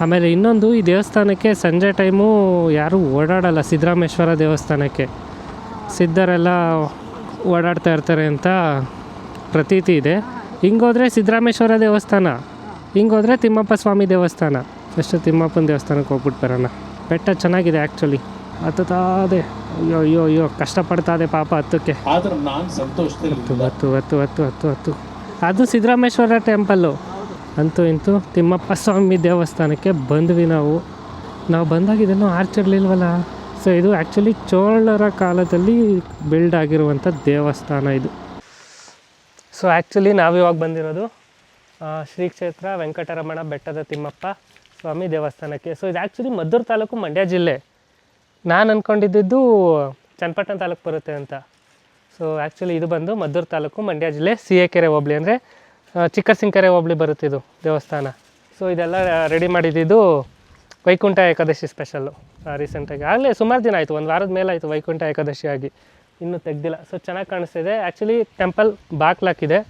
ಆಮೇಲೆ ಇನ್ನೊಂದು, ಈ ದೇವಸ್ಥಾನಕ್ಕೆ ಸಂಜೆ ಟೈಮು ಯಾರೂ ಓಡಾಡಲ್ಲ. ಸಿದ್ದರಾಮೇಶ್ವರ ದೇವಸ್ಥಾನಕ್ಕೆ ಸಿದ್ಧರೆಲ್ಲ ಓಡಾಡ್ತಾ ಇರ್ತಾರೆ ಅಂತ ಪ್ರತೀತಿ ಇದೆ. ಹಿಂಗೋದ್ರೆ ಸಿದ್ದರಾಮೇಶ್ವರ ದೇವಸ್ಥಾನ, ಹಿಂಗೋದ್ರೆ ತಿಮ್ಮಪ್ಪ ಸ್ವಾಮಿ ದೇವಸ್ಥಾನ. ಫಸ್ಟು ತಿಮ್ಮಪ್ಪನ ದೇವಸ್ಥಾನಕ್ಕೆ ಹೋಗ್ಬಿಟ್ಟು ಬರೋಣ. ಬೆಟ್ಟ ಚೆನ್ನಾಗಿದೆ ಆ್ಯಕ್ಚುಲಿ. ಹತ್ತುತ್ತಾದೆ, ಅಯ್ಯೋ ಅಯ್ಯೋ ಅಯ್ಯೋ ಕಷ್ಟಪಡ್ತಾದೆ ಪಾಪ ಹತ್ತಕ್ಕೆ. ಹತ್ತು ಅದು ಸಿದ್ದರಾಮೇಶ್ವರ ಟೆಂಪಲ್ಲು. ಅಂತೂ ಇಂತೂ ತಿಮ್ಮಪ್ಪ ಸ್ವಾಮಿ ದೇವಸ್ಥಾನಕ್ಕೆ ಬಂದ್ವಿ ನಾವು ಬಂದಾಗ ಇದನ್ನು ಆರ್ಚಿರ್ಲಿಲ್ವಲ್ಲ. ಸೊ ಇದು ಆ್ಯಕ್ಚುಲಿ ಚೋಳರ ಕಾಲದಲ್ಲಿ ಬಿಲ್ಡ್ ಆಗಿರುವಂಥ ದೇವಸ್ಥಾನ ಇದು. ಸೊ ಆ್ಯಕ್ಚುಲಿ ನಾವಿವಾಗ ಬಂದಿರೋದು ಶ್ರೀ ಕ್ಷೇತ್ರ ವೆಂಕಟರಮಣ ಬೆಟ್ಟದ ತಿಮ್ಮಪ್ಪ ಸ್ವಾಮಿ ದೇವಸ್ಥಾನಕ್ಕೆ. ಸೊ ಇದು ಆ್ಯಕ್ಚುಲಿ ಮದ್ದೂರು ತಾಲೂಕು, ಮಂಡ್ಯ ಜಿಲ್ಲೆ. ನಾನು ಅಂದ್ಕೊಂಡಿದ್ದು ಚನ್ನಪಟ್ಟಣ ತಾಲೂಕು ಬರುತ್ತೆ ಅಂತ. ಸೊ ಆ್ಯಕ್ಚುಲಿ ಇದು ಬಂದು ಮದ್ದೂರು ತಾಲೂಕು, ಮಂಡ್ಯ ಜಿಲ್ಲೆ, ಸಿಎಕೆರೆ ಹೋಬಳಿ, ಅಂದರೆ ಚಿಕ್ಕಸಿಂಕೆರೆ ಹೋಬಳಿ ಬರುತ್ತಿದ್ದು ದೇವಸ್ಥಾನ. ಸೊ ಇದೆಲ್ಲ ರೆಡಿ ಮಾಡಿದ್ದು ವೈಕುಂಠ ಏಕಾದಶಿ ಸ್ಪೆಷಲ್ಲು. ರೀಸೆಂಟಾಗಿ ಆಗಲೇ ಸುಮಾರು ದಿನ ಆಯಿತು, ಒಂದು ವಾರದ ಮೇಲಾಯಿತು ವೈಕುಂಠ ಏಕಾದಶಿ ಆಗಿ, ಇನ್ನೂ ತೆಗ್ದಿಲ್ಲ. ಸೊ ಚೆನ್ನಾಗಿ ಕಾಣಿಸ್ತಿದೆ. Actually temple ಬಾಕ್ಲಾಕಿದೆ.